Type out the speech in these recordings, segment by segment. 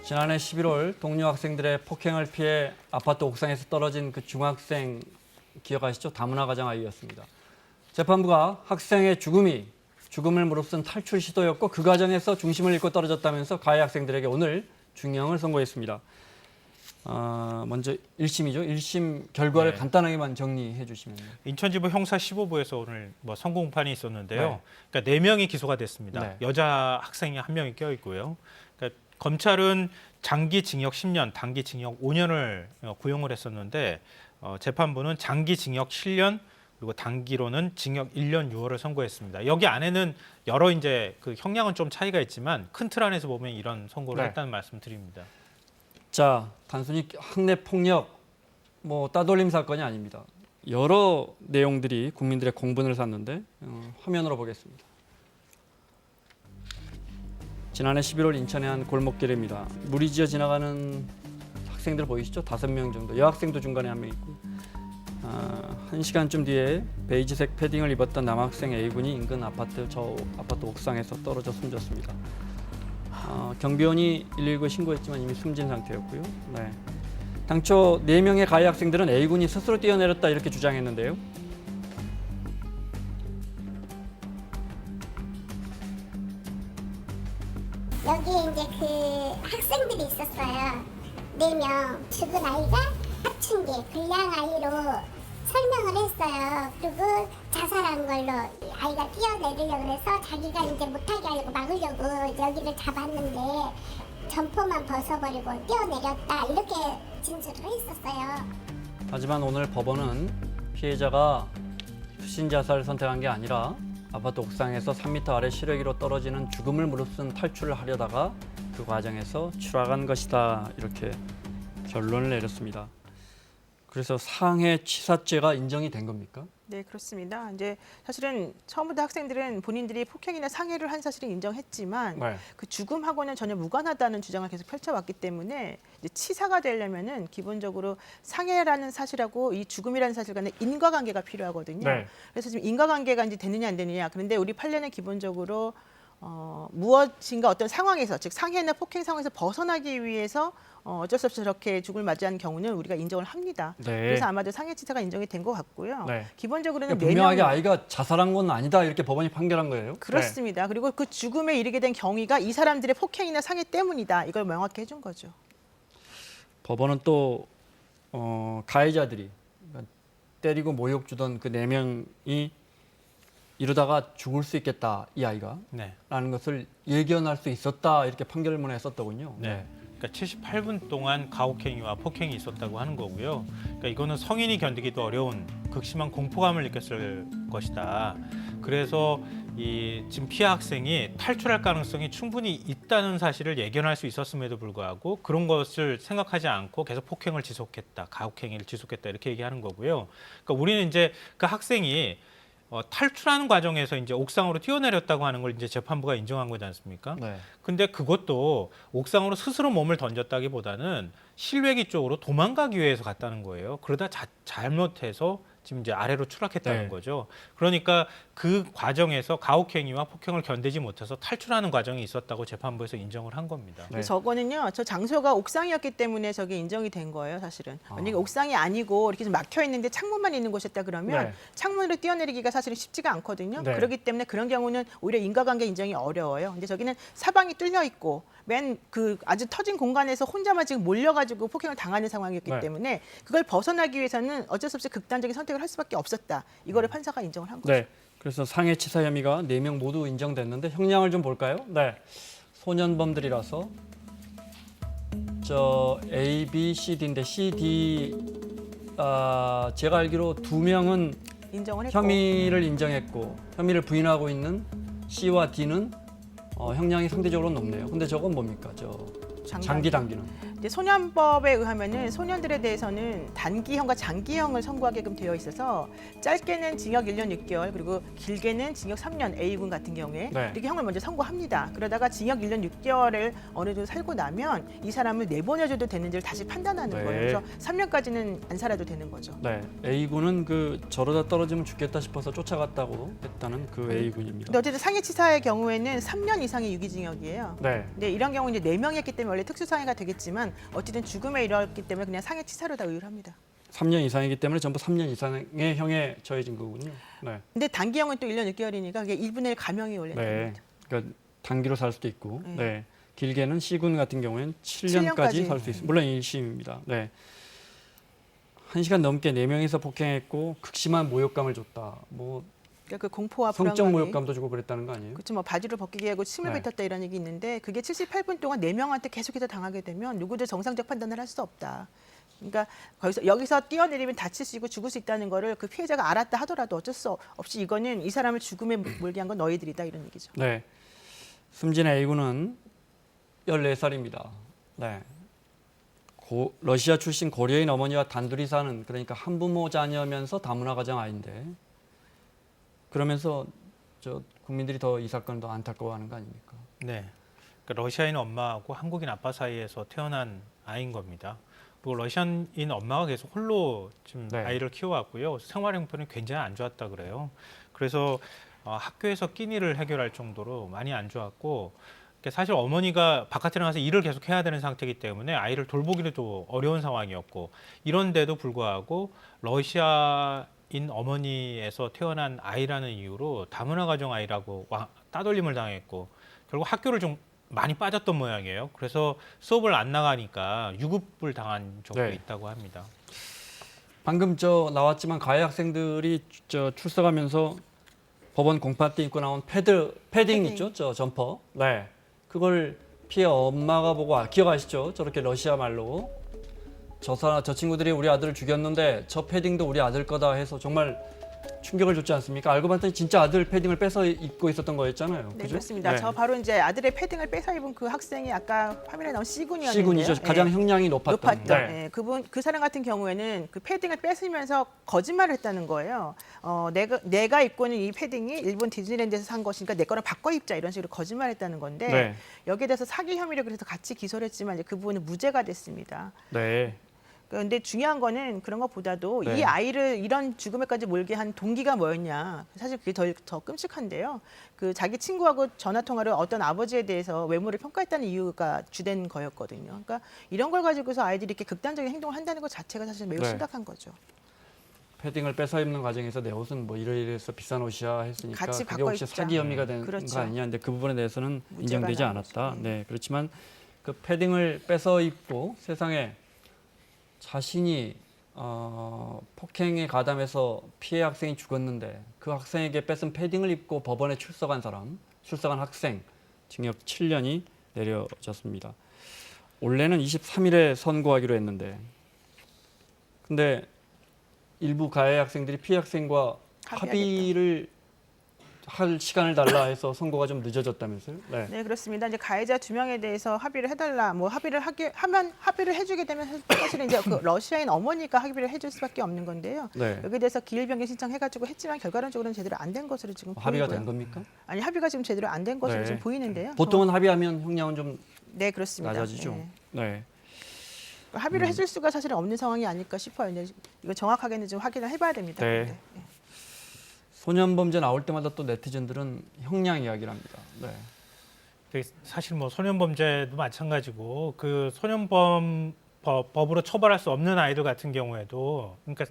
지난해 11월 동료 학생들의 폭행을 피해 아파트 옥상에서 떨어진 그 중학생 기억하시죠? 다문화 가정 아이였습니다. 재판부가 학생의 죽음을 무릅쓴 탈출 시도였고 그 과정에서 중심을 잃고 떨어졌다면서 가해 학생들에게 오늘 중형을 선고했습니다. 먼저 1심이죠. 1심 결과를 간단하게만 정리해 주시면요. 인천지법 형사 15부에서 오늘 선고공판이 있었는데요. 네. 그러니까 4명이 기소가 됐습니다. 네. 여자 학생이 1명이 껴 있고요. 그러니까 검찰은 장기 징역 10년, 단기 징역 5년을 구형을 했었는데 재판부는 장기 징역 7년 그리고 단기로는 징역 1년 6월을 선고했습니다. 여기 안에는 여러 그 형량은 좀 차이가 있지만 큰 틀 안에서 보면 이런 선고를 네. 했다는 말씀드립니다. 자, 단순히 학내 폭력, 따돌림 사건이 아닙니다. 여러 내용들이 국민들의 공분을 샀는데 화면으로 보겠습니다. 지난해 11월 인천의 한 골목길입니다. 물이 지어 지나가는 학생들 보이시죠? 5명 정도. 여학생도 중간에 1명 있고. 1시간쯤 뒤에 베이지색 패딩을 입었던 남학생 A군이 인근 아파트 옥상에서 떨어져 숨졌습니다. 경비원이 119에 신고했지만 이미 숨진 상태였고요. 네. 당초 4명의 가해 학생들은 A군이 스스로 뛰어내렸다 이렇게 주장했는데요. 여기에 이제 그 학생들이 있었어요. 4명 죽은 아이가 사춘기 불량 아이로 설명을 했어요. 그리고 자살한 걸로 아이가 뛰어내리려고 해서 자기가 이제 못하게 하려고 막으려고 여기를 잡았는데 점포만 벗어버리고 뛰어내렸다 이렇게 진술을 했었어요. 하지만 오늘 법원은 피해자가 수신 자살을 선택한 게 아니라 아파트 옥상에서 3m 아래 시래기로 떨어지는 죽음을 무릅쓴 탈출을 하려다가 그 과정에서 추락한 것이다 이렇게 결론을 내렸습니다. 그래서 상해 치사죄가 인정이 된 겁니까? 네, 그렇습니다. 이제 사실은 처음부터 학생들은 본인들이 폭행이나 상해를 한 사실을 인정했지만 네. 그 죽음하고는 전혀 무관하다는 주장을 계속 펼쳐왔기 때문에 이제 치사가 되려면은 기본적으로 상해라는 사실하고 이 죽음이라는 사실 간에 인과관계가 필요하거든요. 네. 그래서 지금 인과관계가 이제 되느냐 안 되느냐. 그런데 우리 판례는 기본적으로 무엇인가 어떤 상황에서 즉 상해나 폭행 상황에서 벗어나기 위해서 어쩔 수 없이 저렇게 죽을 맞이한 경우는 우리가 인정을 합니다. 네. 그래서 아마도 상해치사가 인정이 된 것 같고요. 네. 기본적으로는 그러니까 분명하게 4명 아이가 자살한 건 아니다 이렇게 법원이 판결한 거예요? 그렇습니다. 그리고 그 죽음에 이르게 된 경위가 이 사람들의 폭행이나 상해 때문이다. 이걸 명확히 해준 거죠. 법원은 또 가해자들이 그러니까 때리고 모욕 주던 그 4명이 이러다가 죽을 수 있겠다 이 아이가 네. 라는 것을 예견할 수 있었다 이렇게 판결문에 썼더군요. 네. 그러니까 78분 동안 가혹행위와 폭행이 있었다고 하는 거고요. 그러니까 이거는 성인이 견디기도 어려운 극심한 공포감을 느꼈을 것이다. 그래서 지금 피해 학생이 탈출할 가능성이 충분히 있다는 사실을 예견할 수 있었음에도 불구하고 그런 것을 생각하지 않고 계속 폭행을 지속했다, 가혹행위를 지속했다 이렇게 얘기하는 거고요. 그러니까 우리는 이제 그 학생이 탈출하는 과정에서 이제 옥상으로 뛰어내렸다고 하는 걸 이제 재판부가 인정한 거지 않습니까? 네. 근데 그것도 옥상으로 스스로 몸을 던졌다기보다는 실외기 쪽으로 도망가기 위해서 갔다는 거예요. 그러다 잘못해서 지금 이제 아래로 추락했다는 네. 거죠. 그러니까 그 과정에서 가혹행위와 폭행을 견디지 못해서 탈출하는 과정이 있었다고 재판부에서 인정을 한 겁니다. 네. 저거는요, 저 장소가 옥상이었기 때문에 저게 인정이 된 거예요, 사실은. 만약에 옥상이 아니고 이렇게 좀 막혀 있는데 창문만 있는 곳이었다 그러면 네. 창문으로 뛰어내리기가 사실은 쉽지가 않거든요. 네. 그렇기 때문에 그런 경우는 오히려 인과관계 인정이 어려워요. 근데 저기는 사방이 뚫려 있고 맨 그 아주 터진 공간에서 혼자만 지금 몰려가지고 폭행을 당하는 상황이었기 네. 때문에 그걸 벗어나기 위해서는 어쩔 수 없이 극단적인 선택을 할 수밖에 없었다. 이거를 판사가 인정을 한 거죠. 네. 그래서 상해치사 혐의가 4명 모두 인정됐는데 형량을 좀 볼까요? 네. 소년범들이라서 A, B, C, D인데 C, D 제가 알기로 2명은 인정을 했고. 혐의를 인정했고 혐의를 부인하고 있는 C와 D는 형량이 상대적으로 높네요. 근데 저건 뭡니까? 장기 당기는. 이제 소년법에 의하면은 소년들에 대해서는 단기형과 장기형을 선고하게끔 되어 있어서 짧게는 징역 1년 6개월 그리고 길게는 징역 3년 A군 같은 경우에 네. 이렇게 형을 먼저 선고합니다. 그러다가 징역 1년 6개월을 어느 정도 살고 나면 이 사람을 내보내줘도 되는지를 다시 판단하는 네. 거예요. 그래서 3년까지는 안 살아도 되는 거죠. 네, A군은 그 저러다 떨어지면 죽겠다 싶어서 쫓아갔다고 했다는 그 A군입니다. 근데 어쨌든 상해치사의 경우에는 3년 이상의 유기징역이에요. 네, 네, 이런 경우 이제 4명이 했기 때문에 원래 특수상해가 되겠지만 어쨌든 죽음에 이르렀기 때문에 그냥 상해치사로 다 의율합니다. 3년 이상이기 때문에 전부 3년 이상의 형에 처해진 거군요. 네, 근데 단기형은 또 1년 6개월이니까 그게 1분의 1 감형이 원래 네, 됩니다. 그러니까 단기로 살 수도 있고, 네. 네, 길게는 C군 같은 경우에는 7년까지 7년까지. 살 수 있습니다. 물론 1심입니다. 네. 1시간 넘게 4명이서 폭행했고 극심한 모욕감을 줬다. 뭐 그러니까 그 공포와 성적 불안감이 모욕감도 주고 그랬다는 거 아니에요? 그렇죠. 뭐 바지를 벗기게 하고 침을 네. 뱉었다 이런 얘기 있는데 그게 78분 동안 4명한테 계속해서 당하게 되면 누구도 정상적 판단을 할 수 없다. 그러니까 여기서 뛰어내리면 다칠 수 있고 죽을 수 있다는 거를 그 피해자가 알았다 하더라도 어쩔 수 없이 이거는 이 사람을 죽음에 몰게 한 건 너희들이다 이런 얘기죠. 네. 숨진 A군은 14살입니다. 네. 러시아 출신 고려인 어머니와 단둘이 사는 그러니까 한부모 자녀면서 다문화 가정 아이인데 그러면서 저 국민들이 더 이 사건을 더 안타까워하는 거 아닙니까? 네. 그러니까 러시아인 엄마하고 한국인 아빠 사이에서 태어난 아이인 겁니다. 그리고 러시아인 엄마가 계속 홀로 지금 네. 아이를 키워왔고요. 생활 형편이 굉장히 안 좋았다 그래요. 그래서 학교에서 끼니를 해결할 정도로 많이 안 좋았고 그러니까 사실 어머니가 바깥에 나가서 일을 계속 해야 되는 상태이기 때문에 아이를 돌보기도 어려운 상황이었고 이런데도 불구하고 러시아인 어머니에서 태어난 아이라는 이유로 다문화 가정 아이라고 따돌림을 당했고 결국 학교를 좀 많이 빠졌던 모양이에요. 그래서 수업을 안 나가니까 유급을 당한 적도 네. 있다고 합니다. 방금 나왔지만 가해 학생들이 출석하면서 법원 공판 때 입고 나온 패딩 있죠? 저 점퍼. 네. 그걸 피해 엄마가 보고 기억하시죠? 저렇게 러시아 말로 저 친구들이 우리 아들을 죽였는데 저 패딩도 우리 아들 거다 해서 정말 충격을 줬지 않습니까? 알고 봤더니 진짜 아들 패딩을 뺏어 입고 있었던 거였잖아요. 네, 그죠? 그렇습니다. 네. 저 바로 이제 아들의 패딩을 뺏어 입은 그 학생이 아까 화면에 나온 C군이었는데요. C군이죠. 가장 형량이 높았던. 네. 네, 그 사람 같은 경우에는 그 패딩을 뺏으면서 거짓말을 했다는 거예요. 내가 입고 있는 이 패딩이 일본 디즈니랜드에서 산 것이니까 내 거랑 바꿔 입자 이런 식으로 거짓말했다는 건데 네. 여기에 대해서 사기 혐의를 그래서 같이 기소를 했지만 이제 그 부분은 무죄가 됐습니다. 네. 그런데 중요한 거는 그런 것보다도 네. 이 아이를 이런 죽음에까지 몰게 한 동기가 뭐였냐. 사실 그게 더 끔찍한데요. 그 자기 친구하고 전화 통화로 어떤 아버지에 대해서 외모를 평가했다는 이유가 주된 거였거든요. 그러니까 이런 걸 가지고서 아이들이 이렇게 극단적인 행동을 한다는 것 자체가 사실 매우 네. 심각한 거죠. 패딩을 뺏어 입는 과정에서 내 옷은 뭐 이래서 비싼 옷이야 했으니까 같이 그게 바꿔 혹시 입자. 사기 혐의가 되는 그렇죠. 거 아니냐. 근데 그 부분에 대해서는 무죄가 인정되지 나온 않았다. 거죠. 네. 그렇지만 그 패딩을 뺏어 입고 세상에 자신이 폭행에 가담해서 피해 학생이 죽었는데 그 학생에게 뺏은 패딩을 입고 법원에 출석한 학생 징역 7년이 내려졌습니다. 원래는 23일에 선고하기로 했는데 근데 일부 가해 학생들이 피해 학생과 합의를 할 시간을 달라 해서 선고가 좀 늦어졌다면서요? 네. 네, 그렇습니다. 이제 가해자 2명에 대해서 합의를 해달라, 뭐 합의를 해주게 되면 사실은 이제 그 러시아인 어머니가 합의를 해줄 수밖에 없는 건데요. 네. 여기에 대해서 기일 변경 신청해가지고 했지만 결과론적으로는 제대로 안 된 것으로 지금 합의가 보이고요. 된 겁니까? 아니 합의가 지금 제대로 안 된 것으로 네. 지금 보이는데요. 보통은 합의하면 형량은 좀 네, 그렇습니다. 낮아지죠. 네. 네. 합의를 해줄 수가 사실은 없는 상황이 아닐까 싶어요. 근데 이거 정확하게는 좀 확인을 해봐야 됩니다. 네. 근데. 네. 소년범죄 나올 때마다 또 네티즌들은 형량 이야기를 합니다. 네. 사실 뭐 소년범죄도 마찬가지고 그 소년범 법으로 처벌할 수 없는 아이들 같은 경우에도 그러니까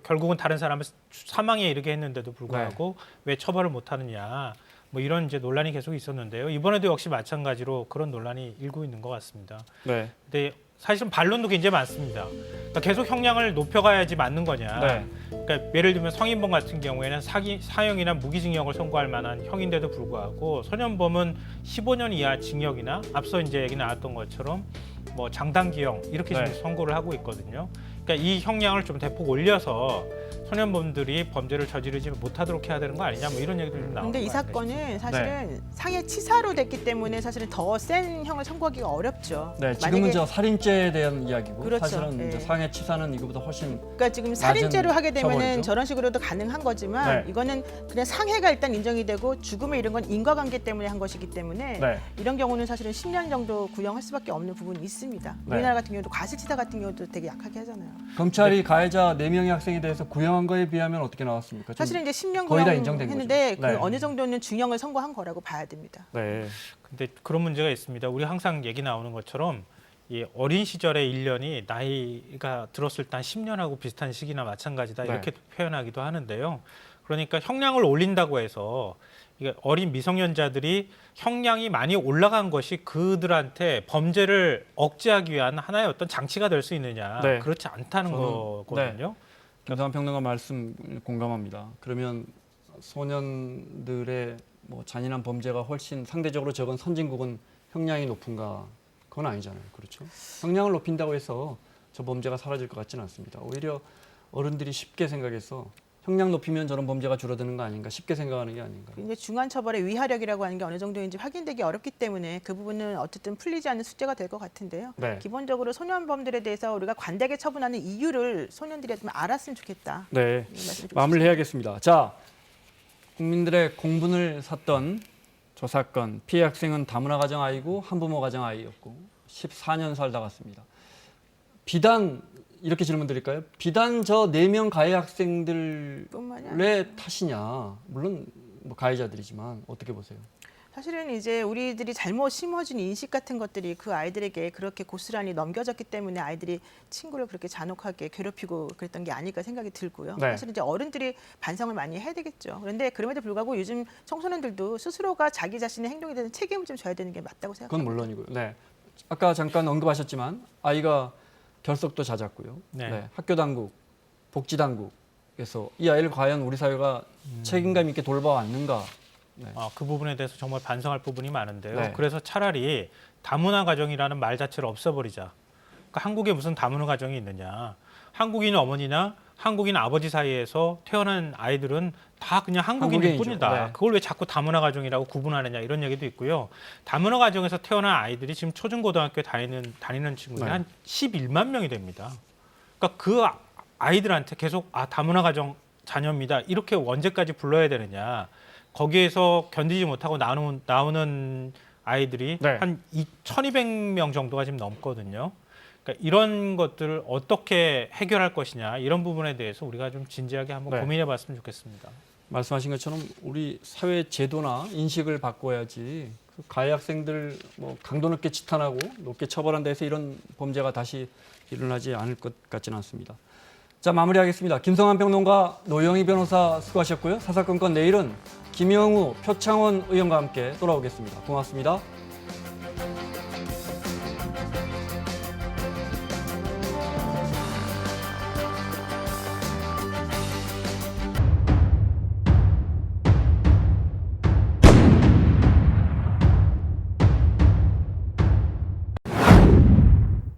결국은 다른 사람을 사망에 이르게 했는데도 불구하고 왜 처벌을 못 하느냐 뭐 이런 이제 논란이 계속 있었는데요. 이번에도 역시 마찬가지로 그런 논란이 일고 있는 것 같습니다. 네. 근데 사실은 반론도 굉장히 많습니다. 그러니까 계속 형량을 높여가야지 맞는 거냐. 네. 그러니까 예를 들면 성인범 같은 경우에는 사형이나 무기징역을 선고할 만한 형인데도 불구하고 소년범은 15년 이하 징역이나 앞서 이제 얘기 나왔던 것처럼 뭐 장단기형 이렇게 네. 지금 선고를 하고 있거든요. 그러니까 그러니까 이 형량을 좀 대폭 올려서 소년범들이 범죄를 저지르지 못하도록 해야 되는 거 아니냐 뭐 이런 얘기들이 좀 나오는 근데 이 거 사건은 사실은 상해 치사로 됐기 때문에 사실은 더 센 형을 선고하기가 어렵죠. 네, 지금은 만약에 저 살인죄에 대한 이야기고 그렇죠. 사실은 예. 이제 상해 치사는 이거보다 훨씬 그러니까 지금 살인죄로 하게 되면은 처벌이죠. 저런 식으로도 가능한 거지만 네. 이거는 그냥 상해가 일단 인정이 되고 죽음을 이런 건 인과관계 때문에 한 것이기 때문에 네. 이런 경우는 사실은 10년 정도 구형할 수밖에 없는 부분이 있습니다. 네. 우리나라 같은 경우도 과실치사 같은 경우도 되게 약하게 하잖아요. 검찰이 가해자 4명의 학생에 대해서 구형한 거에 비하면 어떻게 나왔습니까? 좀 사실은 이제 10년 거의 다 인정된 구형했는데 거죠. 그 네. 어느 정도는 중형을 선고한 거라고 봐야 됩니다. 네. 근데 그런 문제가 있습니다. 우리 항상 얘기 나오는 것처럼 이 어린 시절의 1년이 나이가 들었을 때 한 10년하고 비슷한 시기나 마찬가지다 네. 이렇게 표현하기도 하는데요. 그러니까 형량을 올린다고 해서 이게 어린 미성년자들이 형량이 많이 올라간 것이 그들한테 범죄를 억제하기 위한 하나의 어떤 장치가 될 수 있느냐. 네. 그렇지 않다는 거거든요. 김상환 평론가 말씀 공감합니다. 그러면 소년들의 뭐 잔인한 범죄가 훨씬 상대적으로 적은 선진국은 형량이 높은가? 그건 아니잖아요. 그렇죠? 형량을 높인다고 해서 저 범죄가 사라질 것 같지는 않습니다. 오히려 어른들이 쉽게 생각해서 형량 높이면 저런 범죄가 줄어드는 거 아닌가 쉽게 생각하는 게 아닌가. 이제 중한 처벌의 위하력이라고 하는 게 어느 정도인지 확인되기 어렵기 때문에 그 부분은 어쨌든 풀리지 않는 숙제가 될 것 같은데요. 네. 기본적으로 소년범들에 대해서 우리가 관대하게 처분하는 이유를 소년들이 좀 알았으면 좋겠다. 네. 이 말씀 좀 마무리해야겠습니다. 자, 국민들의 공분을 샀던 저 사건 피해 학생은 다문화 가정 아이고 한부모 가정 아이였고 14년 살다 갔습니다. 비단 이렇게 질문 드릴까요? 비단 저 4명 가해 학생들의 뿐만이 아니라 탓이냐? 물론 뭐 가해자들이지만 어떻게 보세요? 사실은 이제 우리들이 잘못 심어준 인식 같은 것들이 그 아이들에게 그렇게 고스란히 넘겨졌기 때문에 아이들이 친구를 그렇게 잔혹하게 괴롭히고 그랬던 게 아닐까 생각이 들고요. 네. 사실 이제 어른들이 반성을 많이 해야 되겠죠. 그런데 그럼에도 불구하고 요즘 청소년들도 스스로가 자기 자신의 행동에 대한 책임을 좀 져야 되는 게 맞다고 그건 생각합니다. 물론이고요. 네. 아까 잠깐 언급하셨지만 아이가 결석도 잦았고요. 네. 학교 당국, 복지 당국에서 이 아이를 과연 우리 사회가 책임감 있게 돌봐왔는가? 네. 그 부분에 대해서 정말 반성할 부분이 많은데요. 네. 그래서 차라리 다문화 가정이라는 말 자체를 없애버리자. 그러니까 한국에 무슨 다문화 가정이 있느냐. 한국인 어머니나 한국인 아버지 사이에서 태어난 아이들은 다 그냥 한국인일 한국인이죠. 뿐이다. 네. 그걸 왜 자꾸 다문화 가정이라고 구분하느냐 이런 얘기도 있고요. 다문화 가정에서 태어난 아이들이 지금 초중고등학교에 다니는 친구들이 네. 한 11만 명이 됩니다. 그러니까 그 아이들한테 계속 다문화 가정 자녀입니다. 이렇게 언제까지 불러야 되느냐. 거기에서 견디지 못하고 나오는 아이들이 네. 한 1,200명 정도가 지금 넘거든요. 그러니까 이런 것들을 어떻게 해결할 것이냐 이런 부분에 대해서 우리가 좀 진지하게 한번 네. 고민해봤으면 좋겠습니다. 말씀하신 것처럼 우리 사회 제도나 인식을 바꿔야지 그 가해 학생들 뭐 강도 높게 치탄하고 높게 처벌한다 해서 이런 범죄가 다시 일어나지 않을 것 같지는 않습니다. 자, 마무리하겠습니다. 김성환 평론가, 노영희 변호사 수고하셨고요. 사사건건 내일은 김영우, 표창원 의원과 함께 돌아오겠습니다. 고맙습니다.